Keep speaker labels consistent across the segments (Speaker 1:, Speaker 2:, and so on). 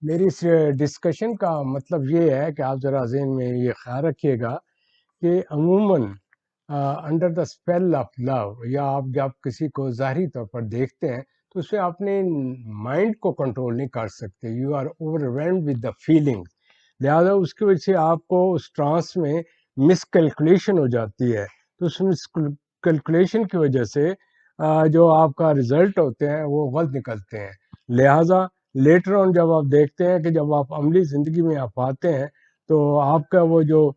Speaker 1: میری اس ڈسکشن کا مطلب یہ ہے کہ آپ ذرا ذہن میں یہ خیال رکھیے گا کہ عموماً under the spell of love, یا آپ جب کسی کو ظاہری طور پر دیکھتے ہیں تو اس سے اپنے مائنڈ کو کنٹرول نہیں کر سکتے. You are overwhelmed with the feeling. لہذا اس کی وجہ سے آپ کو اس ٹرانس میں مس کیلکولیشن ہو جاتی ہے. تو اس مس کیلکولیشن کی وجہ سے جو آپ کا رزلٹ ہوتے ہیں وہ غلط نکلتے ہیں. لہذا لیٹر آن جب آپ دیکھتے ہیں کہ جب آپ عملی زندگی میں آپ آتے ہیں تو آپ کا وہ جو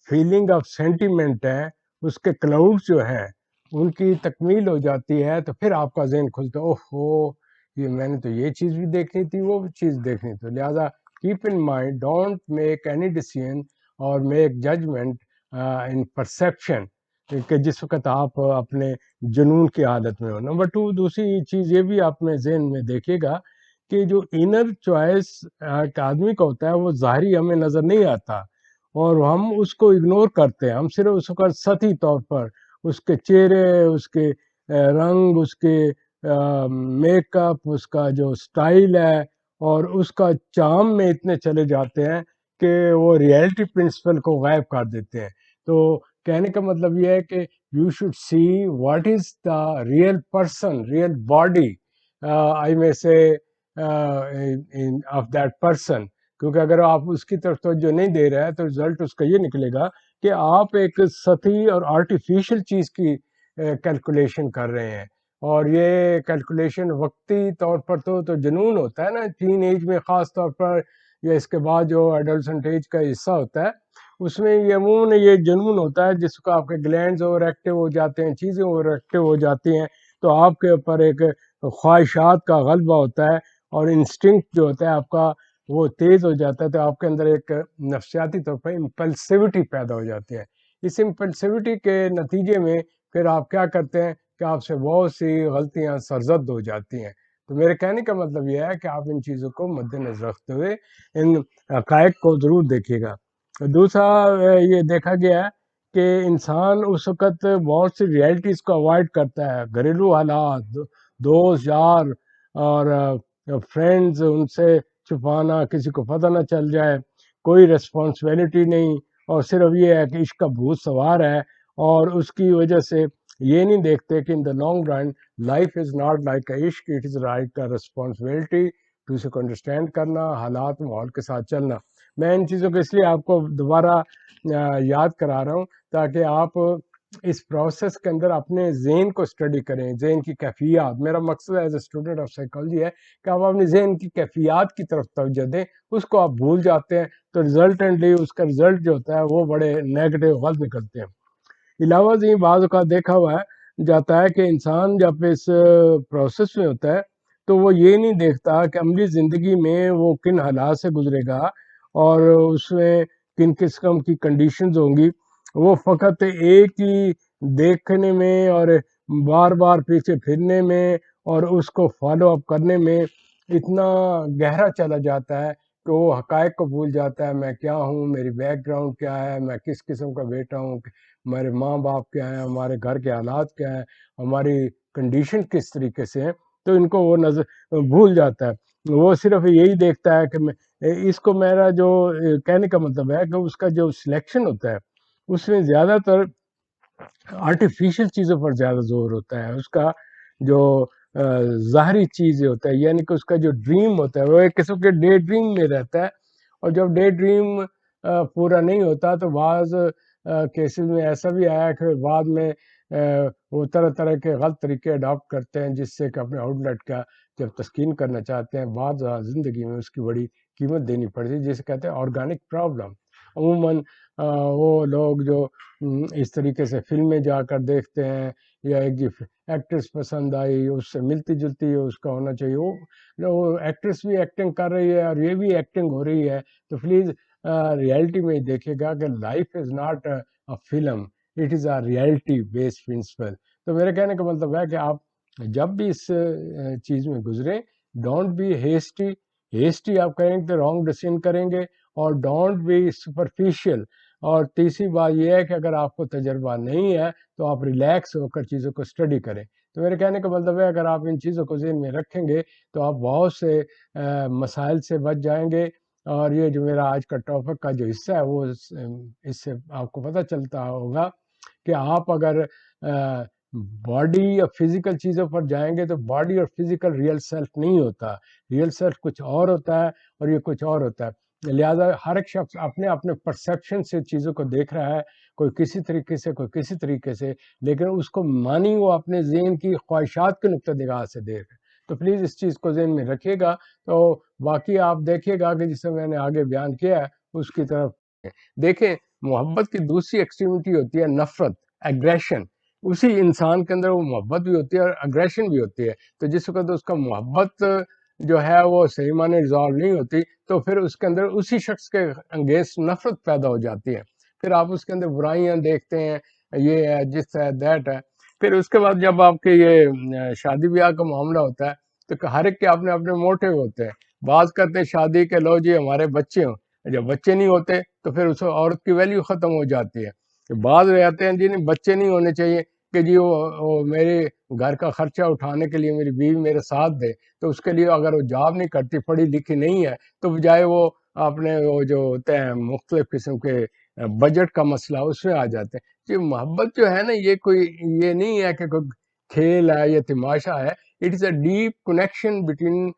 Speaker 1: فیلنگ آف سینٹیمنٹ ہے اس کے کلاؤڈ جو ہیں ان کی تکمیل ہو جاتی ہے، تو پھر آپ کا ذہن کھلتا ہے، اوہ ہو یہ میں نے تو یہ چیز بھی دیکھنی تھی، وہ بھی چیز دیکھنی تھی. لہذا keep in mind, don't make any decision or make judgment in perception کہ جس وقت آپ اپنے جنون کی حالت میں ہو. نمبر 2، دوسری چیز یہ بھی آپ نے ذہن میں دیکھے گا کہ جو انر چوائس ایک آدمی کا ہوتا ہے وہ ظاہری ہمیں نظر نہیں آتا اور ہم اس کو اگنور کرتے ہیں. ہم صرف اس وقت سطحی طور پر اس کے چہرے، اس کے رنگ، اس کے میک اپ، اس کا جو سٹائل ہے اور اس کا چام میں اتنے چلے جاتے ہیں کہ وہ ریئلٹی پرنسپل کو غائب کر دیتے ہیں. تو کہنے کا مطلب یہ ہے کہ you should see what is the real person, real body آئی میں سے آف دیٹ پرسن. کیونکہ اگر آپ اس کی طرف توجہ نہیں دے رہے ہیں تو رزلٹ اس کا یہ نکلے گا کہ آپ ایک سطحی اور آرٹیفیشل چیز کی کیلکولیشن کر رہے ہیں. اور یہ کیلکولیشن وقتی طور پر تو جنون ہوتا ہے نا ٹین ایج میں خاص طور پر، یا اس کے بعد جو ایڈولسنٹ ایج کا حصہ ہوتا ہے اس میں یہ عموماً یہ جنون ہوتا ہے جس کو آپ کے گلینڈز اوور ایکٹیو ہو جاتے ہیں، چیزیں اوور ایکٹیو ہو جاتی ہیں، تو آپ کے اوپر ایک خواہشات کا غلبہ ہوتا ہے اور انسٹنکٹ جو ہوتا ہے آپ کا وہ تیز ہو جاتا ہے. تو آپ کے اندر ایک نفسیاتی طور پر امپلسیوٹی پیدا ہو جاتی ہے. اس امپلسیوٹی کے نتیجے میں پھر آپ کیا کرتے ہیں کہ آپ سے بہت سی غلطیاں سرزد ہو جاتی ہیں. تو میرے کہنے کا مطلب یہ ہے کہ آپ ان چیزوں کو مد نظر رکھتے ہوئے ان حقائق کو ضرور دیکھیے گا. دوسرا یہ دیکھا گیا ہے کہ انسان اس وقت بہت سی ریئلٹیز کو اوائڈ کرتا ہے، گھریلو حالات، دوست یار اور فرینڈز، ان سے چھپانا، کسی کو پتہ نہ چل جائے، کوئی ریسپانسبلٹی نہیں، اور صرف یہ ہے کہ عشق کا بھوت سوار ہے. اور اس کی وجہ سے یہ نہیں دیکھتے کہ in the long run life is not like a عشق، it is like a responsibility to اسے کو انڈرسٹینڈ کرنا، حالات ماحول کے ساتھ چلنا. میں ان چیزوں کو اس لیے آپ کو دوبارہ یاد کرا رہا ہوں تاکہ آپ اس پروسیس کے اندر اپنے ذہن کو اسٹڈی کریں، ذہن کی کیفیات. میرا مقصد as a student of psychology ہے کہ آپ اپنے ذہن کی کیفیات کی طرف توجہ دیں. اس کو آپ بھول جاتے ہیں تو ریزلٹنٹلی اس کا رزلٹ جو ہوتا ہے وہ بڑے نیگیٹو غلط نکلتے ہیں. علاوہ ازیں بعض اوقات دیکھا ہوا ہے جاتا ہے کہ انسان جب اس پروسیس میں ہوتا ہے تو وہ یہ نہیں دیکھتا کہ عملی زندگی میں وہ کن حالات سے گزرے گا اور اس میں کن قسم کی کنڈیشنز ہوں گی. وہ فقط ایک ہی دیکھنے میں اور بار بار پیچھے پھرنے میں اور اس کو فالو اپ کرنے میں اتنا گہرا چلا جاتا ہے کہ وہ حقائق کو بھول جاتا ہے. میں کیا ہوں، میری بیک گراؤنڈ کیا ہے، میں کس قسم کا بیٹا ہوں، ہمارے ماں باپ کیا ہیں، ہمارے گھر کے حالات کیا ہیں، ہماری کنڈیشن کس طریقے سے ہیں. تو ان کو وہ نظر بھول جاتا ہے. وہ صرف یہی دیکھتا ہے کہ میں اس کو، میرا جو کہنے کا مطلب ہے کہ اس کا جو سلیکشن ہوتا ہے اس میں زیادہ تر آرٹیفیشل چیزوں پر زیادہ زور ہوتا ہے. اس کا جو ظاہری چیز ہوتا ہے، یعنی کہ اس کا جو ڈریم ہوتا ہے وہ ایک قسم کے ڈے ڈریم میں رہتا ہے. اور جب ڈے ڈریم پورا نہیں ہوتا تو بعض کیسز میں ایسا بھی آیا کہ بعد میں وہ طرح طرح کے غلط طریقے اڈاپٹ کرتے ہیں جس سے کہ اپنے آؤٹ لیٹ کا جب تسکین کرنا چاہتے ہیں بعض زندگی میں اس کی بڑی قیمت دینی پڑتی ہے، جسے کہتے ہیں آرگینک پرابلم. عموماً وہ لوگ جو اس طریقے سے فلمیں جا کر دیکھتے ہیں یا ایک ایکٹریس پسند آئی اس سے ملتی جلتی اس کا ہونا چاہیے، وہ ایکٹریس بھی ایکٹنگ کر رہی ہے اور یہ بھی ایکٹنگ ہو رہی ہے. تو پلیز ریئلٹی میں دیکھے گا کہ life is not a film, it is a reality based principle. تو میرے کہنے کا مطلب ہے کہ آپ جب بھی اس چیز میں گزریں ڈونٹ بی ہیسٹی آپ کریں گے تو رانگ ڈیسیژن کریں گے، اور ڈونٹ بی سپرفیشل. اور تیسری بات یہ ہے کہ اگر آپ کو تجربہ نہیں ہے تو آپ ریلیکس ہو کر چیزوں کو اسٹڈی کریں. تو تو میرے کہنے کا مطلب ہے اگر آپ ان چیزوں کو ذہن میں رکھیں گے تو آپ بہت سے مسائل سے بچ جائیں گے. اور یہ جو میرا آج کا ٹاپک کا جو حصہ ہے وہ اس سے آپ کو پتہ چلتا ہوگا کہ آپ اگر باڈی اور فزیکل چیزوں پر جائیں گے تو باڈی اور فزیکل ریئل سیلف نہیں ہوتا. ریئل سیلف کچھ اور ہوتا ہے اور یہ کچھ اور ہوتا ہے. لہٰذا ہر ایک شخص اپنے اپنے پرسیپشن سے چیزوں کو دیکھ رہا ہے, کوئی کسی طریقے سے, کوئی کسی طریقے سے, لیکن اس کو مانی وہ اپنے ذہن کی خواہشات کے نقطہ نگاہ سے دیکھ رہے. تو پلیز اس چیز کو ذہن میں رکھیے گا. تو باقی آپ دیکھیے گا کہ جسے میں نے آگے بیان کیا ہے اس کی طرف دیکھیں. محبت کی دوسری ایکسٹریمٹی ہوتی ہے نفرت, ایگریشن. اسی انسان کے اندر وہ محبت بھی ہوتی ہے اور اگریشن بھی ہوتی ہے. تو جس وقت اس کا محبت جو ہے وہ صحیح معنی ریزالو نہیں ہوتی تو پھر اس کے اندر اسی شخص کے انگیس نفرت پیدا ہو جاتی ہے. پھر آپ اس کے اندر برائیاں دیکھتے ہیں, یہ ہے, جس ہے, دیٹ ہے. پھر اس کے بعد جب آپ کے یہ شادی بیاہ کا معاملہ ہوتا ہے تو ہر ایک کے اپنے اپنے موٹیو ہوتے ہیں. بعض کرتے ہیں شادی کے لو جی ہمارے بچے ہوں, جب بچے نہیں ہوتے تو پھر اس عورت کی ویلیو ختم ہو جاتی ہے. بعض رہتے ہیں جنہیں بچے نہیں ہونے چاہیے کہ جی وہ میرے گھر کا خرچہ اٹھانے کے لیے میری بیوی میرے ساتھ دے, تو اس کے لیے اگر وہ جاب نہیں کرتی, پڑھی لکھی نہیں ہے, تو بجائے وہ اپنے وہ جو ہوتے ہیں مختلف قسم کے بجٹ کا مسئلہ اس میں آ جاتے ہیں. جی محبت جو ہے نا یہ کوئی یہ نہیں ہے کہ کوئی کھیل ہے یا تماشا ہے. It is a deep connection between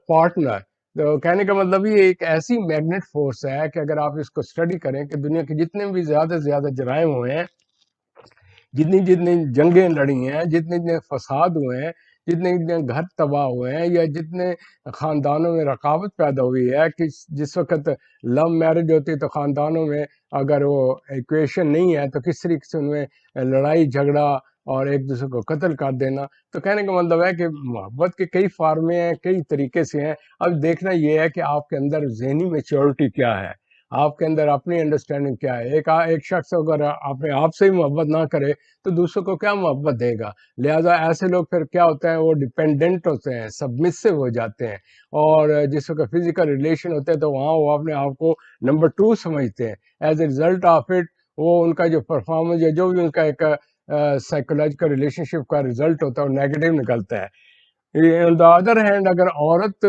Speaker 1: partner. تو کہنے کا مطلب یہ ایک ایسی میگنیٹ فورس ہے کہ اگر آپ اس کو اسٹڈی کریں کہ دنیا کے جتنے بھی زیادہ سے زیادہ جرائم ہوئے ہیں, جتنی جتنی جنگیں لڑی ہیں, جتنے جتنے فساد ہوئے ہیں, جتنے جتنے گھر تباہ ہوئے ہیں, یا جتنے خاندانوں میں رقابت پیدا ہوئی ہے کہ جس وقت لو میرج ہوتی ہے تو خاندانوں میں اگر وہ ایکویشن نہیں ہے تو کس طریقے سے ان میں لڑائی جھگڑا اور ایک دوسرے کو قتل کر دینا. تو کہنے کا مطلب ہے کہ محبت کے کئی فارمے ہیں, کئی طریقے سے ہیں. اب دیکھنا یہ ہے کہ آپ کے اندر ذہنی میچورٹی کیا ہے, آپ کے اندر اپنی انڈرسٹینڈنگ کیا ہے. ایک شخص اگر اپنے آپ سے ہی محبت نہ کرے تو دوسروں کو کیا محبت دے گا. لہٰذا ایسے لوگ پھر کیا ہوتے ہیں, وہ ڈپینڈنٹ ہوتے ہیں, سبمسو ہو جاتے ہیں, اور جس وقت فزیکل ریلیشن ہوتے ہیں تو وہاں وہ اپنے آپ کو نمبر 2 سمجھتے ہیں. As a result of it وہ ان کا جو پرفارمنس یا جو بھی ان کا ایک سائیکولوجیکل ریلیشن شپ کا ریزلٹ ہوتا ہے وہ نیگیٹو نکلتا ہے. آن دا ادر ہینڈ اگر عورت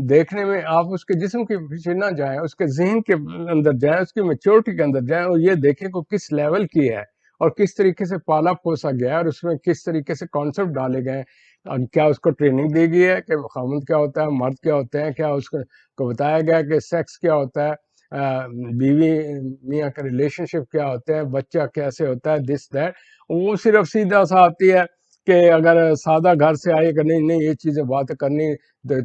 Speaker 1: دیکھنے میں آپ اس کے جسم کے پیچھے نہ جائیں, اس کے ذہن کے اندر جائیں, اس کی میچورٹی کے اندر جائیں, اور یہ دیکھیں کہ کس لیول کی ہے اور کس طریقے سے پالا پوسا گیا ہے, اور اس میں کس طریقے سے کانسیپٹ ڈالے گئے ہیں. کیا اس کو ٹریننگ دی گئی ہے کہ خاوند کیا ہوتا ہے, مرد کیا ہوتے ہیں, کیا اس کو بتایا گیا کہ سیکس کیا ہوتا ہے, بیوی میاں کا ریلیشن شپ کیا ہوتے ہیں, بچہ کیسے ہوتا ہے, دس دیٹ. وہ صرف سیدھا سا آتی ہے کہ اگر سادہ گھر سے آئے کہ نہیں نہیں یہ چیزیں بات کرنی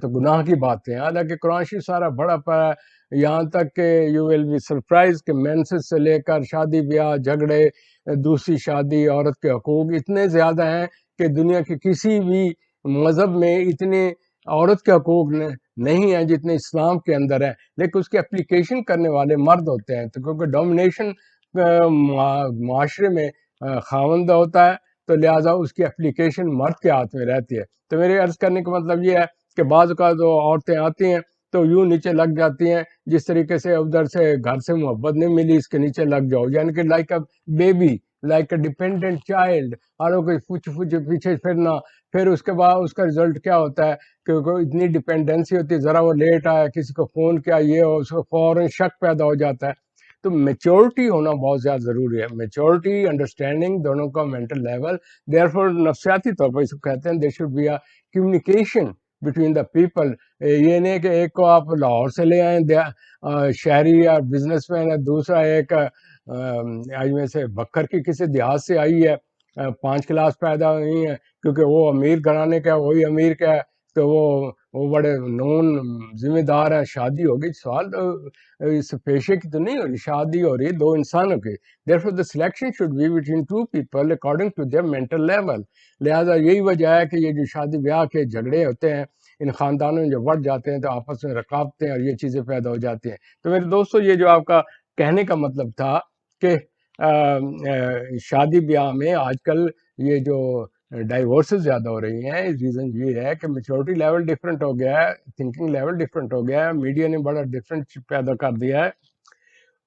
Speaker 1: تو گناہ کی باتیں. حالانکہ قرآن شریف سارا بڑا پڑا ہے, یہاں تک کہ یو ول بی سرپرائز کہ مینسز سے لے کر شادی بیاہ, جھگڑے, دوسری شادی, عورت کے حقوق اتنے زیادہ ہیں کہ دنیا کے کسی بھی مذہب میں اتنے عورت کے حقوق نہیں ہیں جتنے اسلام کے اندر ہیں. لیکن اس کی اپلیکیشن کرنے والے مرد ہوتے ہیں, تو کیونکہ ڈومینیشن معاشرے میں خاوند ہوتا ہے تو لہٰذا اس کی اپلیکیشن مرد کے ہاتھ میں رہتی ہے. تو میرے عرض کرنے کا مطلب یہ ہے کہ بعض اوقات جو عورتیں آتی ہیں تو یوں نیچے لگ جاتی ہیں جس طریقے سے ادھر سے گھر سے محبت نہیں ملی, اس کے نیچے لگ جاؤ, یعنی کہ like a baby, like a dependent child, اور کوئی پیچھے پھرنا. پھر اس کے بعد اس کا رزلٹ کیا ہوتا ہے کہ اتنی ڈیپینڈنسی ہوتی ہے, ذرا وہ لیٹ آیا, کسی کو فون کیا, یہ ہو, اس کو فوراً شک پیدا ہو جاتا ہے. تو میچورٹی ہونا بہت زیادہ ضروری ہے. میچورٹی, انڈرسٹینڈنگ دونوں کا مینٹل لیول. دیئر فور نفسیاتی طور پر اس کو کہتے ہیں there should be a communication between the people. یہ نہیں کہ ایک کو آپ لاہور سے لے آئیں شہری یا بزنس مین ہے, دوسرا ایک آج میں سے بکر کی کسی دیہات سے آئی ہے, 5 کلاس پیدا ہوئی ہیں, کیونکہ وہ امیر گھرانے کا وہی امیر کا ہے تو وہ بڑے نون ذمہ دار ہیں, شادی ہوگی. سوال اس پیشے کی تو نہیں ہو رہی, شادی ہو رہی ہے دو انسانوں کی. Therefore the selection should be between two people according to their mental level. لہٰذا یہی وجہ ہے کہ یہ جو شادی بیاہ کے جھگڑے ہوتے ہیں ان خاندانوں میں جب بڑھ جاتے ہیں تو آپس میں رکاوٹیں اور یہ چیزیں پیدا ہو جاتی ہیں. تو میرے دوستو یہ جو آپ کا کہنے کا مطلب تھا کہ شادی بیاہ میں آج کل یہ جو ڈائیورسز زیادہ ہو رہی ہیں, ریزن یہ ہے کہ میچورٹی لیول ڈفرینٹ ہو گیا ہے, تھنکنگ لیول ڈفرینٹ ہو گیا ہے, میڈیا نے بڑا ڈفرینٹ پیدا کر دیا ہے.